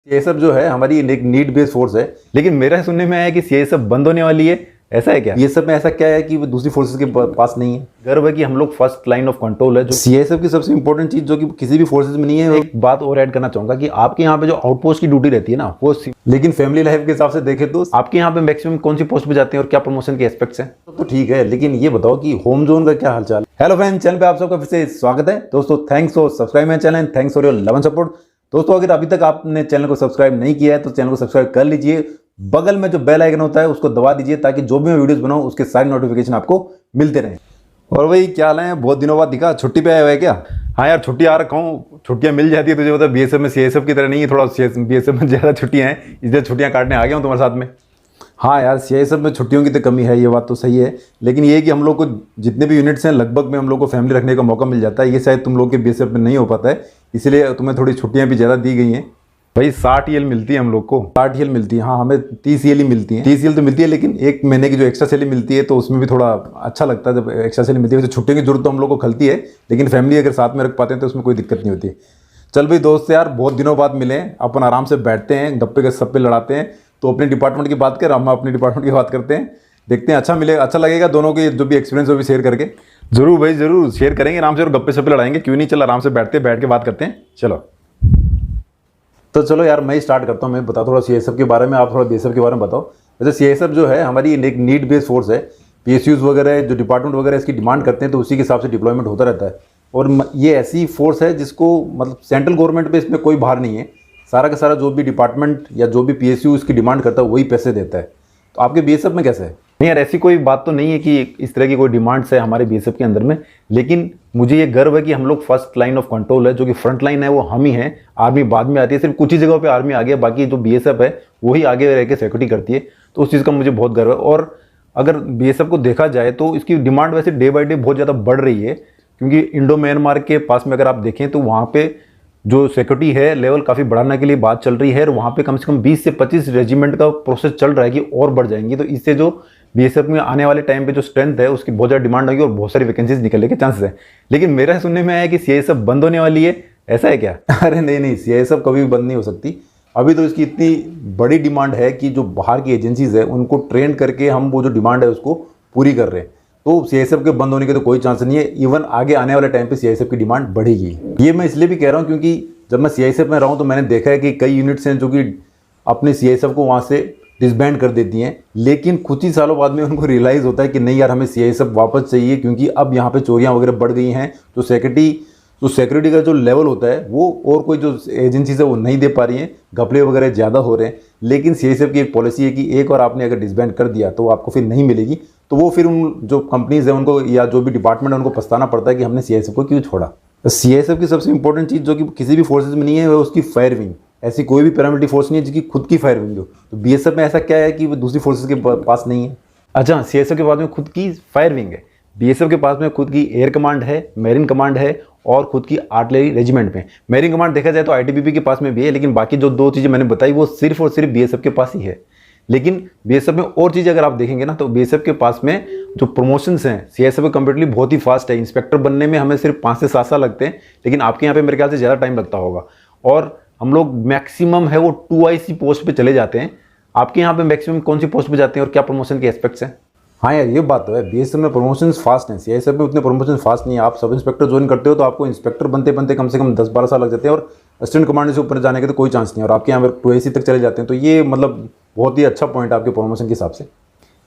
CISF जो है हमारी एक नीड बेस्ड फोर्स है, लेकिन मेरा सुनने में आया है कि सीआईएसएफ बंद होने वाली है। ऐसा है क्या? बीएसएफ में ऐसा क्या है कि वो दूसरी फोर्सेस के पास नहीं है? गर्व है कि हम लोग फर्स्ट लाइन ऑफ कंट्रोल है। जो सीआईएसएफ की सबसे इंपॉर्टेंट चीज जो कि किसी भी फोर्सेस में नहीं है। एक बात और ऐड करना चाहूंगा कि आपके यहाँ पे जो आउटपोस्ट की ड्यूटी रहती है ना, वो लेकिन फैमिली लाइफ के हिसाब से देखें तो आपके यहाँ पे मैक्सिमम कौन सी पोस्ट पे जाते हैं और क्या प्रमोशन के एस्पेक्ट्स हैं? तो ठीक है, लेकिन ये बताओ कि होम जोन का क्या हालचाल है? हेलो फ्रेंड, चैनल पे आप सबका फिर से स्वागत है। दोस्तों thanks for subscribe my channel, thanks for your love and support. दोस्तों अगर अभी तक आपने चैनल को सब्सक्राइब नहीं किया है तो चैनल को सब्सक्राइब कर लीजिए। बगल में जो बेल आइकन होता है उसको दबा दीजिए ताकि जो भी मैं वीडियोस बनाऊं उसके सारे नोटिफिकेशन आपको मिलते रहें। और भाई क्या हाल है? बहुत दिनों बाद दिखा, छुट्टी पे आया हुआ है क्या? हाँ यार, छुट्टी आ रखा हूँ, छुट्टियां मिल जाती है तुझे पता। बीएसएफ में सीआईएसएफ की तरह नहीं है, थोड़ा बीएसएफ में ज़्यादा छुट्टियां हैं, इसलिए छुट्टियां काटने आ गया हूँ तुम्हारे साथ में। हाँ यार, सीआईएसएफ में छुट्टियों की तो कमी है, ये बात तो सही है, लेकिन ये है कि हम लोग को जितने भी यूनिट्स हैं लगभग में हम लोग को फैमिली रखने का मौका मिल जाता है। ये शायद तुम लोग के बीएसएफ में नहीं हो पाता है, इसलिए तुम्हें थोड़ी छुट्टियां भी ज़्यादा दी गई हैं। भाई 60 ईल मिलती है हम लोग को, 60 ईल मिलती है। हाँ, हमें 30 ईल ही मिलती है। 30 ईल तो मिलती है, लेकिन एक महीने की जो एक्स्ट्रा सैलरी मिलती है तो उसमें भी थोड़ा अच्छा लगता है जब एक्स्ट्रा सैलरी मिलती है। वैसे छुट्टियों की जरूरत तो हम लोग को खलती है, लेकिन फैमिली अगर साथ में रख पाते हैं तो उसमें कोई दिक्कत नहीं होती। चल भाई दोस्त यार, बहुत दिनों बाद मिले, अपन आराम से बैठते हैं, गप्पे के सप्पे लड़ाते हैं। तो अपने डिपार्टमेंट की बात कर, हम अपने डिपार्टमेंट की बात करते हैं, देखते हैं अच्छा लगेगा दोनों के जो भी एक्सपीरियंस वो भी शेयर करके। जरूर भाई जरूर शेयर करेंगे आराम से और गप्पे सप्पे लड़ाएंगे, क्यों नहीं। चल आराम से बैठ के बात करते हैं। चलो तो चलो यार, मैं ही स्टार्ट करता हूँ। मैं बता थोड़ा सीआईएसएफ के बारे में, आप थोड़ा बीएसएफ के बारे में बताओ। वैसे सीआईएसएफ जो है हमारी एक नीड बेस्ड फोर्स है। पीएसयूज वगैरह जो डिपार्टमेंट वगैरह इसकी डिमांड करते हैं तो उसी के हिसाब से डिप्लॉयमेंट होता रहता है। और ये ऐसी फोर्स है जिसको मतलब सेंट्रल गवर्नमेंट पे इसमें कोई भार नहीं है। सारा का सारा जो भी डिपार्टमेंट या जो भी पीएसयू इसकी डिमांड करता है वही पैसे देता है। तो आपके बीएसएफ में कैसे है? नहीं यार, ऐसी कोई बात तो नहीं है कि इस तरह की कोई डिमांड्स है हमारे बीएसएफ के अंदर में, लेकिन मुझे ये गर्व है कि हम लोग फर्स्ट लाइन ऑफ कंट्रोल है। जो कि फ्रंट लाइन है वो हम ही हैं, आर्मी बाद में आती है। सिर्फ कुछ ही जगहों पे आर्मी आ गया, बाकी जो बीएसएफ है वही आगे रह के सिक्योरिटी करती है। तो उस चीज़ का मुझे बहुत गर्व है। और अगर बीएसएफ को देखा जाए तो इसकी डिमांड वैसे डे बाई डे बहुत ज़्यादा बढ़ रही है, क्योंकि इंडो म्यांमार के पास में अगर आप देखें तो वहाँ पे जो सिक्योरिटी है लेवल काफ़ी बढ़ाने के लिए बात चल रही है। और वहाँ पे कम से कम 20 से 25 रेजिमेंट का प्रोसेस चल रहा है कि और बढ़ जाएंगी। तो इससे जो बीएसएफ में आने वाले टाइम पे जो स्ट्रेंथ है उसकी बहुत ज़्यादा डिमांड होगी और बहुत सारी वैकेंसीज निकलने के चांसेस है। लेकिन मेरा सुनने में आया कि सीआईएसएफ बंद होने वाली है, ऐसा है क्या? अरे नहीं, सीआईएसएफ कभी भी बंद नहीं हो सकती। अभी तो इसकी इतनी बड़ी डिमांड है कि जो बाहर की एजेंसीज है उनको ट्रेन करके हम वो जो डिमांड है उसको पूरी कर रहे हैं। तो सीआईएसएफ के बंद होने के तो कोई चांस नहीं है। इवन आगे आने वाले टाइम पे सीआईएसएफ की डिमांड बढ़ेगी। ये मैं इसलिए भी कह रहा हूँ क्योंकि जब मैं सीआईएसएफ में रहा हूँ तो मैंने देखा है कि कई यूनिट्स हैं जो कि अपने सीआईएसएफ को वहाँ से डिसबैंड कर देती हैं, लेकिन कुछ ही सालों बाद में उनको रियलाइज़ होता है कि नहीं यार, हमें सीआईएसएफ वापस चाहिए, क्योंकि अब यहाँ पे चोरियाँ वगैरह बढ़ गई हैं। तो सिक्योरिटी का जो लेवल होता है वो और कोई जो एजेंसीज है वो नहीं दे पा रही हैं, घपले वगैरह ज़्यादा हो रहे हैं। लेकिन सीआईएसएफ की एक पॉलिसी है कि एक बार आपने अगर डिसबैंड कर दिया तो आपको फिर नहीं मिलेगी। तो वो फिर उन जो कंपनीज है उनको या जो भी डिपार्टमेंट है उनको पछताना पड़ता है कि हमने सीआईएसएफ को क्यों छोड़ा। सीआईएसएफ की सबसे इंपॉर्टेंट चीज़ जो कि किसी भी फोर्सेज में नहीं है वो उसकी फायर विंग। ऐसी कोई भी पैरामिलिट्री फोर्स नहीं है जिसकी खुद की फायर विंग हो। तो बीएसएफ में ऐसा क्या है कि वो दूसरी फोर्सेज के पास नहीं है? अच्छा, सीआईएसएफ के पास में खुद की फायर विंग है, बीएसएफ के पास में खुद की एयर कमांड है, मेरीन कमांड है और खुद की आर्टिलरी रेजिमेंट में। मेरीन कमांड देखा जाए तो आईटीबीपी के पास में भी है, लेकिन बाकी जो दो चीज़ें मैंने बताई वो सिर्फ और सिर्फ बीएसएफ के पास ही है। लेकिन बीएसएफ में और चीज़ें अगर आप देखेंगे ना तो बीएसएफ के पास में जो प्रमोशंस हैं सीआईएसएफ के कंपेरेटिवली बहुत ही फास्ट है। इंस्पेक्टर बनने में हमें सिर्फ 5 से 7 साल लगते हैं, लेकिन आपके यहाँ पे मेरे ख्याल से ज़्यादा टाइम लगता होगा। और हम लोग मैक्सिमम है वो 2IC पोस्ट पे चले जाते हैं। आपके यहाँ पे मैक्सिमम कौन सी पोस्ट पे जाते हैं और क्या प्रमोशन के एस्पेक्ट्स हैं? हाँ यार, ये बात तो है, बीएसएफ में प्रमोशंस फास्ट हैं, सीआईएसएफ में उतने प्रमोशन फास्ट नहीं है। आप सब इंस्पेक्टर ज्वाइन करते हो तो आपको इंस्पेक्टर बनते बनते कम से कम 10-12 साल लग जाते हैं, और असिस्टेंट कमांडर से ऊपर जाने के तो कोई चांस नहीं है। और आपके यहाँ पर 2IC तक चले जाते हैं, तो ये मतलब बहुत ही अच्छा पॉइंट है आपके प्रमोशन के हिसाब से।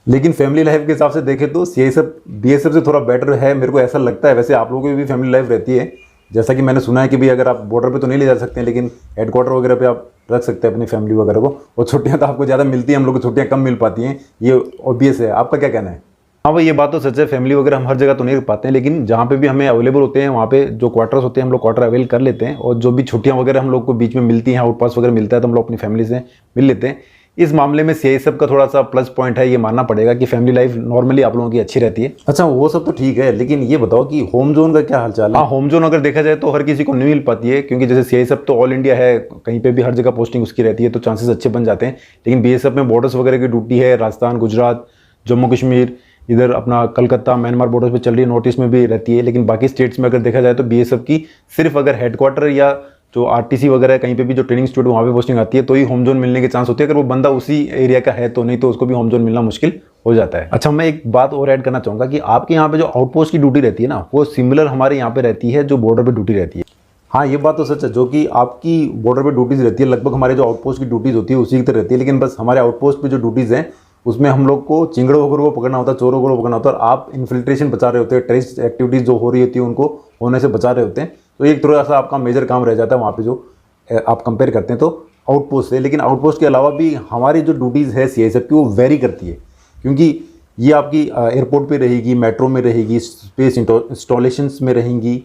लेकिन फैमिली लाइफ के हिसाब से देखें तो सीआईएसएफ बीएसएफ से थोड़ा बेटर है, मेरे को ऐसा लगता है। वैसे आप लोगों की भी फैमिली लाइफ रहती है, जैसा कि मैंने सुना है कि भाई अगर आप बॉर्डर पे तो नहीं ले जा सकते हैं, लेकिन हेडक्वार्टर वगैरह पे आप रख सकते हैं अपनी फैमिली वगैरह को। और छुट्टियां तो आपको ज़्यादा मिलती हैं, हम लोग को छुट्टियां कम मिल पाती हैं, ये ऑब्वियस है। आपका क्या कहना है? हाँ भाई, ये बात तो सच है, फैमिली वगैरह हम हर जगह तो नहीं रख पाते हैं, लेकिन जहाँ पे भी हमें अवेलेबल होते हैं वहाँ पे जो क्वार्टर्स होते हैं हम लोग क्वार्टर अवेल कर लेते हैं। और जो भी छुट्टियाँ वगैरह हम लोग को बीच में मिलती हैं, आउटपास वगैरह मिलता है, तो हम लोग अपनी फैमिली से मिल लेते हैं। इस मामले में सीआईएसएफ का थोड़ा सा प्लस पॉइंट है, ये मानना पड़ेगा कि फैमिली लाइफ नॉर्मली आप लोगों की अच्छी रहती है। अच्छा, वो सब तो ठीक है, लेकिन ये बताओ कि होम जोन का क्या हालचाल है? हाँ, होम जोन अगर देखा जाए तो हर किसी को नहीं मिल पाती है, क्योंकि जैसे सीआईएसएफ तो ऑल इंडिया है, कहीं पे भी हर जगह पोस्टिंग उसकी रहती है, तो चांसेस अच्छे बन जाते हैं। लेकिन बीएसएफ में बॉर्डर्स वगैरह की ड्यूटी है, राजस्थान, गुजरात, जम्मू कश्मीर, इधर अपना कलकत्ता, म्यांमार बॉर्डर्स पे चल रही है, नॉर्थ ईस्ट में भी रहती है। लेकिन बाकी स्टेट्स में अगर देखा जाए तो बीएसएफ की सिर्फ अगर हेडक्वार्टर या जो आरटीसी वगैरह कहीं पे भी जो ट्रेनिंग इंस्टीट्यूट वहाँ पे पोस्टिंग आती है तो ही होम जोन मिलने के चांस होते हैं। अगर वो बंदा उसी एरिया का है तो, नहीं तो उसको भी होम जोन मिलना मुश्किल हो जाता है। अच्छा, मैं एक बात और ऐड करना चाहूँगा कि आपके यहाँ पे जो आउटपोस्ट की ड्यूटी रहती है ना, वो सिमिलर हमारे यहाँ पे रहती है जो बॉर्डर पे ड्यूटी रहती है। हाँ, ये बात तो सच है, जो कि आपकी बॉर्डर पे ड्यूटीज़ रहती है लगभग हमारे जो आउटपोस्ट की ड्यूटीज़ होती है उसी की तरह रहती है, लेकिन बस हमारे आउटपोस्ट पे जो ड्यूटीज़ हैं उसमें हम लोग को चिंगड़ों वगैरह को पकड़ना होता है, चोरों को पकड़ना होता है, और आप इन्फिल्ट्रेशन बचा रहे होते हैं, टेररिस्ट एक्टिविटीज़ जो हो रही होती है उनको होने से बचा रहे होते हैं। तो एक थोड़ा सा आपका मेजर काम रह जाता है वहाँ पे जो आप कंपेयर करते हैं तो आउटपोस्ट से। लेकिन आउटपोस्ट के अलावा भी हमारी जो ड्यूटीज़ है सीआईएसएफ की वो वेरी करती है, क्योंकि ये आपकी एयरपोर्ट पे रहेगी, मेट्रो में रहेगी, स्पेस इंस्टॉलेशंस में रहेंगी,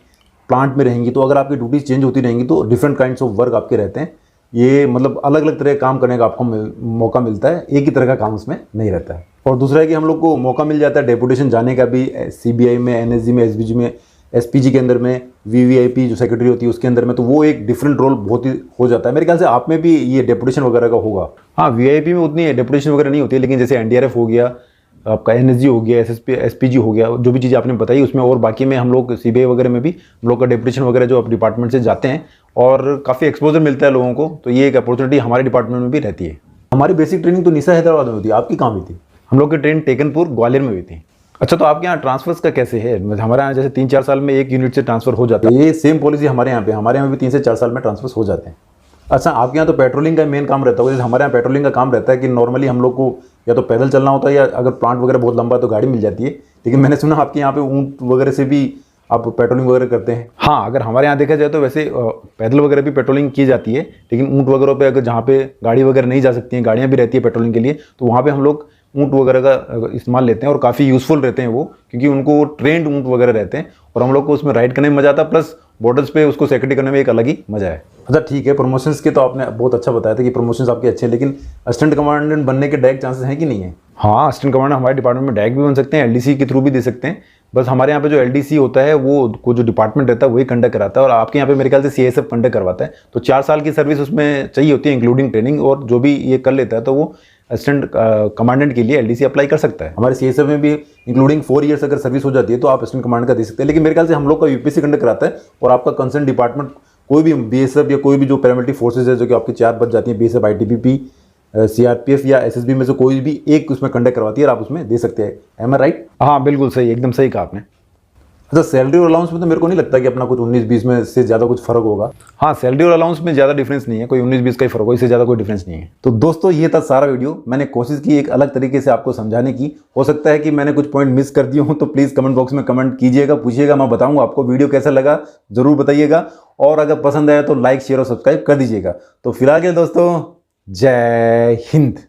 प्लांट में रहेंगी। तो अगर आपकी ड्यूटीज़ चेंज होती रहेंगी तो डिफरेंट काइंड्स ऑफ वर्क आपके रहते हैं। ये मतलब अलग अलग तरह का काम करने का आपको मौका मिलता है, एक ही तरह का काम उसमें नहीं रहता है। और दूसरा है कि हम लोग को मौका मिल जाता है डेपुटेशन जाने का भी, सीबीआई में, एनएसजी में, एसबीजी में, एसपीजी के अंदर में, वीवीआईपी जो सेक्रेटरी होती है उसके अंदर में, तो वो एक डिफरेंट रोल बहुत ही हो जाता है। मेरे ख्याल से आप में भी ये डेपुटेशन वगैरह का होगा। हाँ, वीआईपी में उतनी डेपुटेशन वगैरह नहीं होती है, लेकिन जैसे एनडीआरएफ हो गया, आपका एनएसजी हो गया, एसएसपी, एसपीजी हो गया, जो भी चीज़ें आपने बताई उसमें, और बाकी में हम लोग सीबीआई वगैरह में भी हम लोग का डेपुटेशन वगैरह जो आप डिपार्टमेंट से जाते हैं और काफ़ी एक्सपोजर मिलता है लोगों को, तो ये एक अपॉर्चुनिटी हमारे डिपार्टमेंट में भी रहती है। हमारी बेसिक ट्रेनिंग तो निशा हैदराबाद में होती है, आपकी कहाँ हुई थी? हम लोग की ट्रेन टेकनपुर ग्वालियर में हुई थी। अच्छा, तो आपके यहाँ ट्रांसफर्स का कैसे है? हमारे यहाँ जैसे 3-4 साल में एक यूनिट से ट्रांसफर हो जाता है, ये सेम पॉलिसी हमारे यहाँ भी 3 से 4 साल में ट्रांसफर्स हो जाते हैं। अच्छा, आपके यहाँ तो पेट्रोलिंग का मेन काम रहता है, जैसे हमारे यहाँ पेट्रोलिंग का काम रहता है कि नॉर्मली हम लोग को या तो पैदल चलना होता है या अगर प्लांट वगैरह बहुत लंबा है तो गाड़ी मिल जाती है। लेकिन मैंने सुना आपके यहाँ पे ऊँट वगैरह से भी आप पेट्रोलिंग वगैरह करते हैं। हाँ, अगर हमारे यहाँ देखा जाए तो वैसे पैदल वगैरह भी पेट्रोलिंग की जाती है, लेकिन ऊँट वगैरह पे अगर जहाँ पे गाड़ी वगैरह नहीं जा सकती हैं, गाड़ियाँ भी रहती है पेट्रोलिंग के लिए, तो वहाँ पे हम लोग ऊँट वगैरह का इस्तेमाल लेते हैं और काफ़ी यूज़फुल रहते हैं वो, क्योंकि उनको ट्रेंड ऊँट वगैरह रहते हैं और हम लोग को उसमें राइड करने में मज़ा आता है, प्लस बॉर्डर्स पे उसको सिक्योरिटी करने में एक अलग ही मज़ा है। अच्छा, ठीक है, प्रमोशंस के तो आपने बहुत अच्छा बताया था कि प्रमोशंस आपके अच्छे हैं, लेकिन असिस्टेंट कमांडेंट बनने के डायरेक्ट चांसेस हैं कि नहीं है? हाँ, असिस्टेंट कमांडेंट हमारे डिपार्टमेंट में डायरेक्ट भी बन सकते हैं, एलडीसी के थ्रू भी दे सकते हैं। बस हमारे यहाँ पे जो एलडीसी होता है वो जो डिपार्टमेंट रहता है वही कंडक्ट कराता है, और आपके यहाँ पे मेरे ख्याल से सीआईएसएफ कंडक्ट करवाता है। तो 4 साल की सर्विस उसमें चाहिए होती है इंक्लूडिंग ट्रेनिंग, और जो भी ये कर लेता है तो वो असिस्टेंट कमांडेंट के लिए एलडीसी अप्लाई कर सकता है। हमारे सीएसएफ में भी इंक्लूडिंग 4 ईयर्स अगर सर्विस हो जाती है तो आप असिस्टेंट कमांडेंट का दे सकते हैं। लेकिन मेरे ख्याल से हम लोग का यूपीएससी कंडक्ट कराता है, और आपका कंसर्न डिपार्टमेंट कोई भी बीएसएफ या कोई भी जो पैरामिलिट्री फोर्सेज है जो कि आपकी 4 बच जाती हैं, बीएसएफ, आईटीबीपी, सीआरपीएफ या एसएसबी में से कोई भी एक उसमें कंडक्ट करवाती है और आप उसमें दे सकते हैं। एम आई राइट? हाँ, बिल्कुल सही, एकदम सही कहा आपने। अच्छा, सैलरी और अलाउंस में तो मेरे को नहीं लगता कि अपना कुछ 19-20 में से ज़्यादा कुछ फर्क होगा। हाँ, सैलरी और अलाउंस में ज़्यादा डिफरेंस नहीं है, कोई 19-20 का ही फर्क हो, इससे ज़्यादा कोई डिफरेंस नहीं है। तो दोस्तों, ये था सारा वीडियो। मैंने कोशिश की एक अलग तरीके से आपको समझाने की। हो सकता है कि मैंने कुछ पॉइंट मिस कर दिए हूँ, तो प्लीज़ कमेंट बॉक्स में कमेंट कीजिएगा, पूछिएगा, मैं बताऊँगा आपको। वीडियो कैसा लगा ज़रूर बताइएगा, और अगर पसंद आया तो लाइक, शेयर और सब्सक्राइब कर दीजिएगा। तो फिलहाल के दोस्तों, जय हिंद।